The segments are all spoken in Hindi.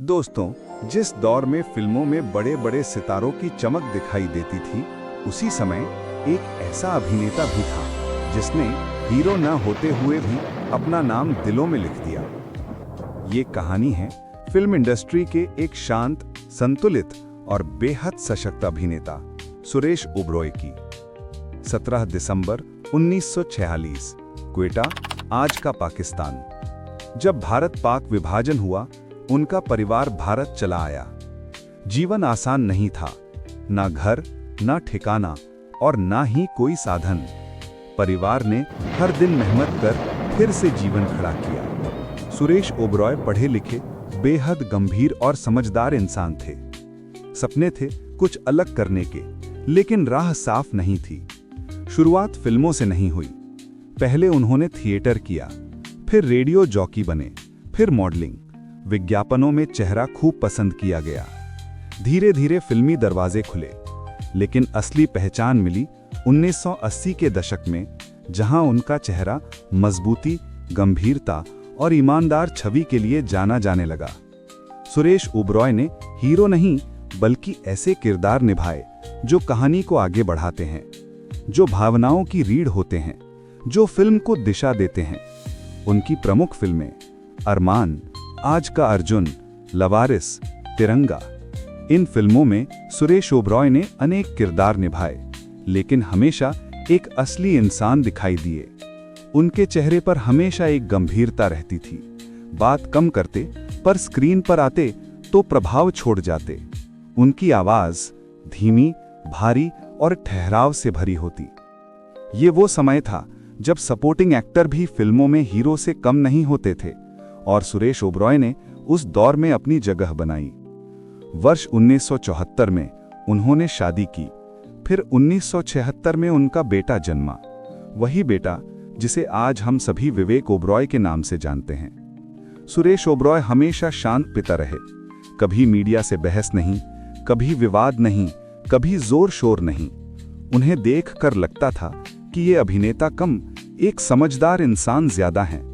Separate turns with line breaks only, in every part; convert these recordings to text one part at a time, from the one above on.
दोस्तों, जिस दौर में फिल्मों में बड़े बड़े सितारों की चमक दिखाई देती थी, उसी समय एक ऐसा अभिनेता भी था जिसने हीरो न होते हुए भी अपना नाम दिलों में लिख दिया। ये कहानी है फिल्म इंडस्ट्री के एक शांत, संतुलित और बेहद सशक्त अभिनेता सुरेश ओबरॉय की। 17 दिसंबर 1946, क्वेटा, आज का पाकिस्तान। जब भारत पाक विभाजन हुआ, उनका परिवार भारत चला आया। जीवन आसान नहीं था, ना घर, ना ठिकाना और ना ही कोई साधन। परिवार ने हर दिन मेहनत कर फिर से जीवन खड़ा किया। सुरेश ओबरॉय पढ़े लिखे, बेहद गंभीर और समझदार इंसान थे। सपने थे कुछ अलग करने के, लेकिन राह साफ नहीं थी। शुरुआत फिल्मों से नहीं हुई। पहले उन्होंने थिएटर किया, फिर रेडियो जॉकी बने, फिर मॉडलिंग। विज्ञापनों में चेहरा खूब पसंद किया गया। धीरे धीरे फिल्मी दरवाजे खुले, लेकिन असली पहचान मिली 1980 के दशक में, जहां उनका चेहरा मजबूती, गंभीरता और ईमानदार छवि के लिए जाना जाने लगा। सुरेश ओबरॉय ने हीरो नहीं, बल्कि ऐसे किरदार निभाए जो कहानी को आगे बढ़ाते हैं, जो भावनाओं की रीढ़ होते हैं, जो फिल्म को दिशा देते हैं। उनकी प्रमुख फिल्में अरमान, आज का अर्जुन, लवारिस, तिरंगा। इन फिल्मों में सुरेश ओबरॉय ने अनेक किरदार निभाए, लेकिन हमेशा एक असली इंसान दिखाई दिए। उनके चेहरे पर हमेशा एक गंभीरता रहती थी। बात कम करते, पर स्क्रीन पर आते तो प्रभाव छोड़ जाते। उनकी आवाज धीमी, भारी और ठहराव से भरी होती। ये वो समय था जब सपोर्टिंग एक्टर भी फिल्मों में हीरो से कम नहीं होते थे, और सुरेश ओबरॉय ने उस दौर में अपनी जगह बनाई। वर्ष 1974 में उन्होंने शादी की, फिर 1976 में उनका बेटा जन्मा। वही बेटा जिसे आज हम सभी विवेक ओबरॉय के नाम से जानते हैं। सुरेश ओबरॉय हमेशा शांत पिता रहे। कभी मीडिया से बहस नहीं, कभी विवाद नहीं, कभी जोर शोर नहीं। उन्हें देखकर लगता था कि ये अभिनेता कम, एक समझदार इंसान ज्यादा हैं।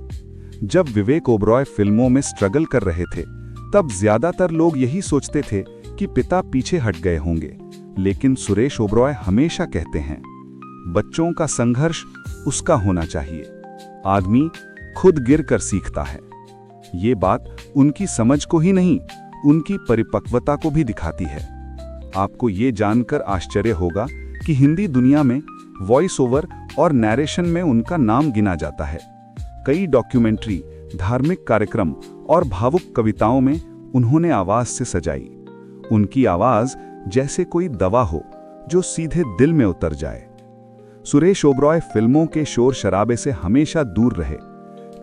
जब विवेक ओबरॉय फिल्मों में स्ट्रगल कर रहे थे, तब ज्यादातर लोग यही सोचते थे कि पिता पीछे हट गए होंगे, लेकिन सुरेश ओबरॉय हमेशा कहते हैं, बच्चों का संघर्ष उसका होना चाहिए। आदमी खुद गिर कर सीखता है। ये बात उनकी समझ को ही नहीं, उनकी परिपक्वता को भी दिखाती है। आपको ये जानकर आश्चर्य होगा कि हिंदी दुनिया में वॉइस ओवर और नैरेशन में उनका नाम गिना जाता है। कई डॉक्यूमेंट्री, धार्मिक कार्यक्रम और भावुक कविताओं में उन्होंने आवाज से सजाई। उनकी आवाज जैसे कोई दवा हो जो सीधे दिल में उतर जाए। सुरेश ओबरॉय फिल्मों के शोर शराबे से हमेशा दूर रहे।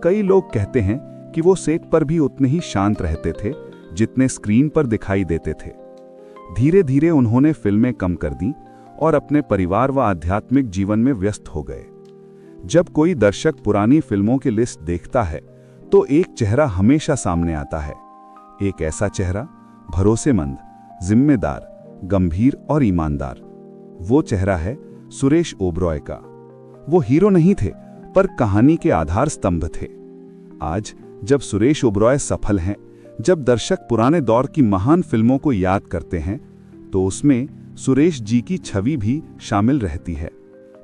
कई लोग कहते हैं कि वो सेट पर भी उतने ही शांत रहते थे जितने स्क्रीन पर दिखाई देते थे। धीरे धीरे उन्होंने फिल्में कम कर दी और अपने परिवार व आध्यात्मिक जीवन में व्यस्त हो गए। जब कोई दर्शक पुरानी फिल्मों की लिस्ट देखता है, तो एक चेहरा हमेशा सामने आता है। एक ऐसा चेहरा, भरोसेमंद, जिम्मेदार, गंभीर और ईमानदार। वो चेहरा है सुरेश ओबरॉय का। वो हीरो नहीं थे, पर कहानी के आधार स्तंभ थे। आज जब सुरेश ओबरॉय सफल हैं, जब दर्शक पुराने दौर की महान फिल्मों को याद करते हैं, तो उसमें सुरेश जी की छवि भी शामिल रहती है।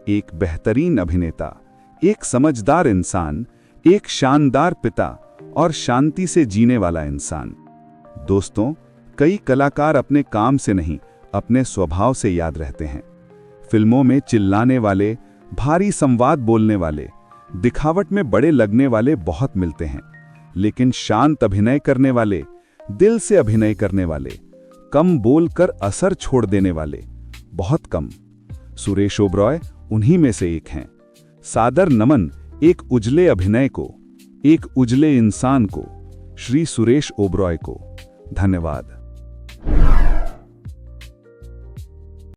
एक बेहतरीन अभिनेता, एक समझदार इंसान, एक शानदार पिता और शांति से जीने वाला इंसान। दोस्तों, कई कलाकार अपने काम से नहीं, अपने स्वभाव से याद रहते हैं। फिल्मों में चिल्लाने वाले, भारी संवाद बोलने वाले, दिखावट में बड़े लगने वाले बहुत मिलते हैं, लेकिन शांत अभिनय करने वाले, दिल से अभिनय करने वाले, कम बोलकर असर छोड़ देने वाले बहुत कम। सुरेश ओबरॉय उन्हीं में से एक हैं। सादर नमन एक उजले अभिनय को, एक उजले इंसान को, श्री सुरेश ओबरॉय को। धन्यवाद।